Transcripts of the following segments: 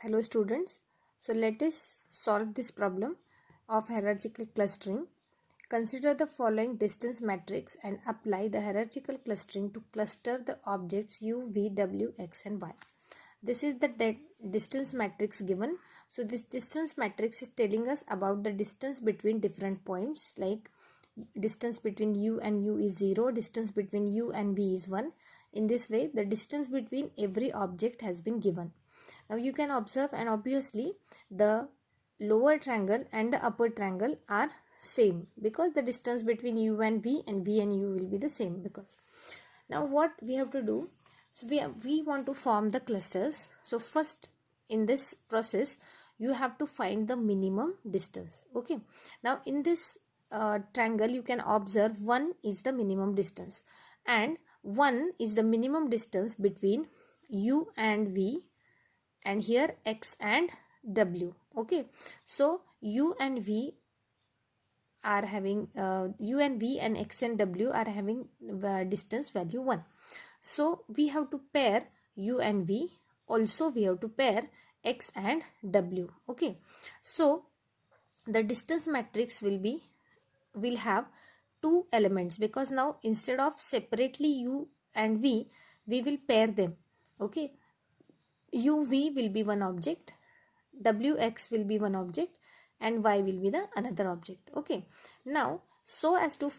Hello students, so let us solve this problem of hierarchical clustering. Consider the following distance matrix and apply the hierarchical clustering to cluster the objects u, v, w, x and y. This is the distance matrix given. So this distance matrix is telling us about the distance between different points, like distance between u and u is 0, distance between u and v is 1. In this way, the distance between every object has been given. Now you can observe, and obviously the lower triangle and the upper triangle are same because the distance between u and v and u will be the same. Because now what we have to do, so we want to form the clusters. So first in this process you have to find the minimum distance. Okay, now in this triangle you can observe 1 is the minimum distance and 1 is the minimum distance between u and v, and here x and w. Okay, so u and v are having u and v and x and w are having distance value 1. So we have to pair u and v, also we have to pair x and w. Okay, so the distance matrix will have two elements, because now instead of separately u and v, we will pair them. Okay, uv will be one object, wx will be one object, and y will be the another object. Okay, now so as to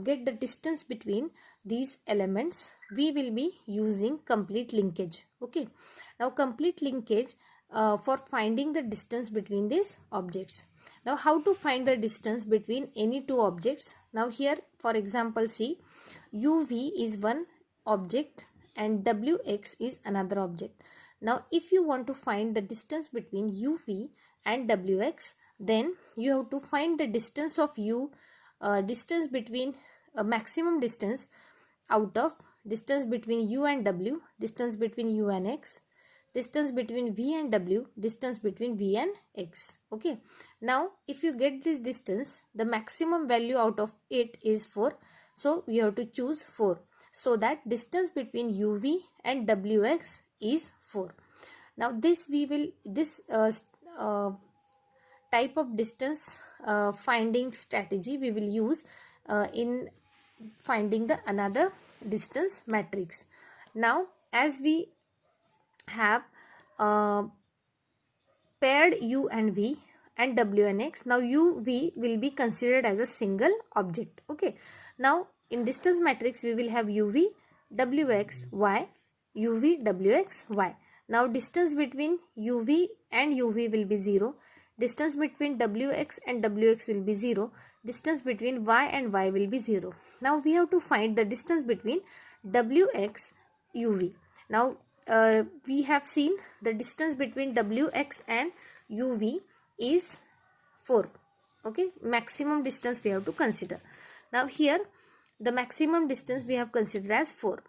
get the distance between these elements, we will be using complete linkage. Okay, now complete linkage for finding the distance between these objects. Now how to find the distance between any two objects? Now here for example, see, uv is one object and wx is another object. Now if you want to find the distance between uv and wx, then you have to find the distance of distance between maximum distance out of distance between u and w, distance between u and x, distance between v and w, distance between v and x. Okay, now if you get this distance, the maximum value out of it is 4, so we have to choose 4. So that distance between uv and wx is 4. Now this type of distance finding strategy we will use in finding the another distance matrix. Now as we have paired u and v and w and x, now u v will be considered as a single object. Okay, now in distance matrix we will have uv wx y, uv wx y. Now distance between uv and uv will be 0, distance between wx and wx will be 0, distance between y and y will be 0. Now we have to find the distance between wx uv. Now we have seen the distance between wx and uv is 4. Okay, maximum distance we have to consider. Now here the maximum distance we have considered as 4.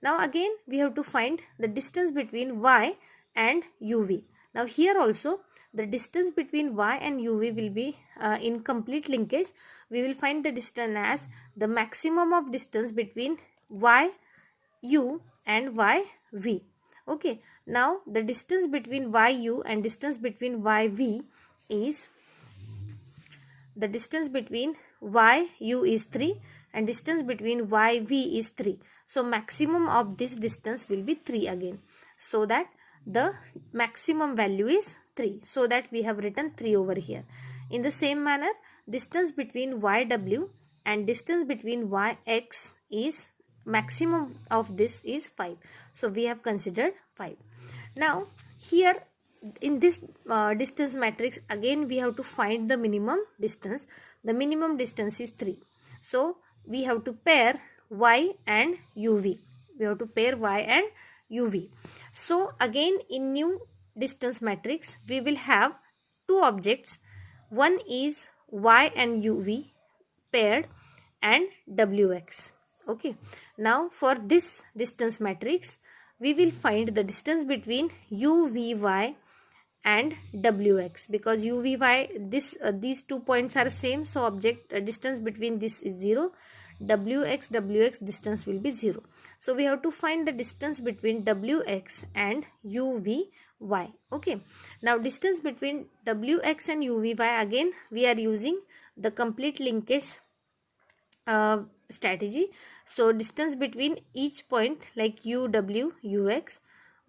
Now again we have to find the distance between y and uv. Now here also the distance between y and uv will be in complete linkage. We will find the distance as the maximum of distance between yu and yv. Okay, now the distance between yu and distance between yv is, the distance between yu is 3 and distance between yv is 3. So maximum of this distance will be 3 again, so that the maximum value is 3, so that we have written 3 over here. In the same manner, distance between yw and distance between yx is, maximum of this is 5, so we have considered 5. Now here in this distance matrix, again we have to find the minimum distance. The minimum distance is 3, so we have to pair y and uv. We have to pair y and uv. So again in new distance matrix we will have two objects. One is y and uv paired and wx. Okay, now for this distance matrix we will find the distance between uvy and wx, because uvy, these 2 points are same, so object distance between this is 0, wx distance will be 0. So we have to find the distance between wx and uvy. Okay, now distance between wx and uvy, again we are using the complete linkage strategy. So distance between each point like uw ux,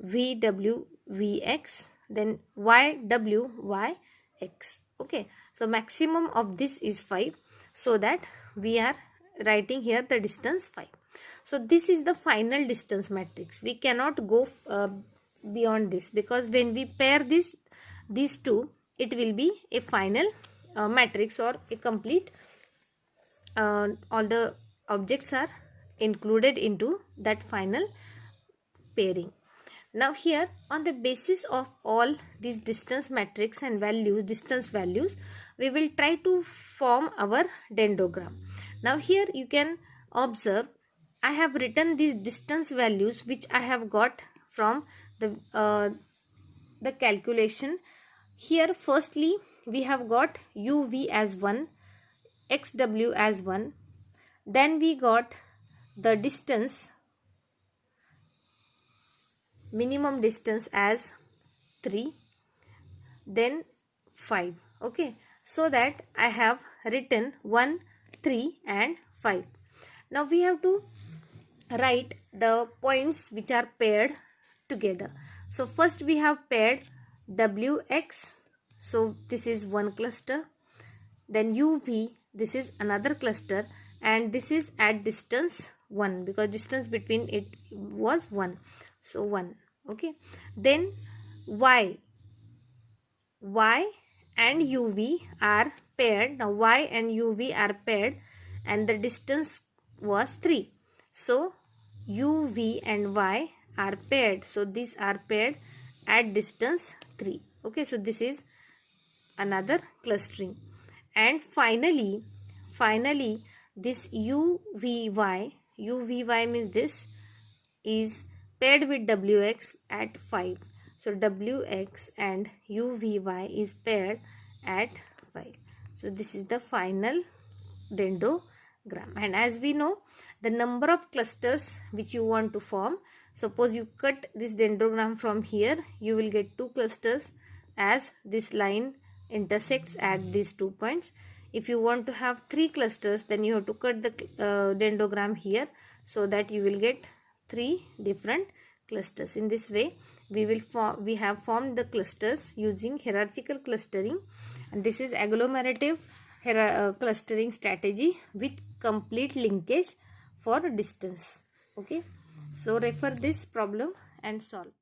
vw vx, then yw yx. Okay, so maximum of this is 5, so that we are writing here the distance 5. So this is the final distance matrix. We cannot go beyond this, because when we pair these two, it will be a final matrix or a complete, all the objects are included into that final pairing. Now here, on the basis of all these distance matrix and distance values, we will try to form our dendrogram. Now here you can observe, I have written these distance values which I have got from the calculation. Here firstly we have got uv as 1, xw as 1, then we got the distance, minimum distance as 3, then 5. Okay, so that I have written 1, 3 and 5. Now we have to write the points which are paired together. So first we have paired wx, so this is one cluster, then uv, this is another cluster, and this is at distance 1, because distance between it was 1, so 1. Okay, then y and uv are paired. Now y and uv are paired and the distance was 3, so uv and y are paired, so these are paired at distance 3. Okay, so this is another clustering. And finally this uvy means this is paired with wx at 5, so wx and uvy is paired at 5. So this is the final dendrogram. And as we know, the number of clusters which you want to form, suppose you cut this dendrogram from here, you will get 2 clusters as this line intersects at these 2 points. If you want to have 3 clusters, then you have to cut the dendrogram here, so that you will get 3 different clusters. In this way we have formed the clusters using hierarchical clustering, and this is agglomerative clustering strategy with complete linkage for distance. Okay, so refer this problem and solve.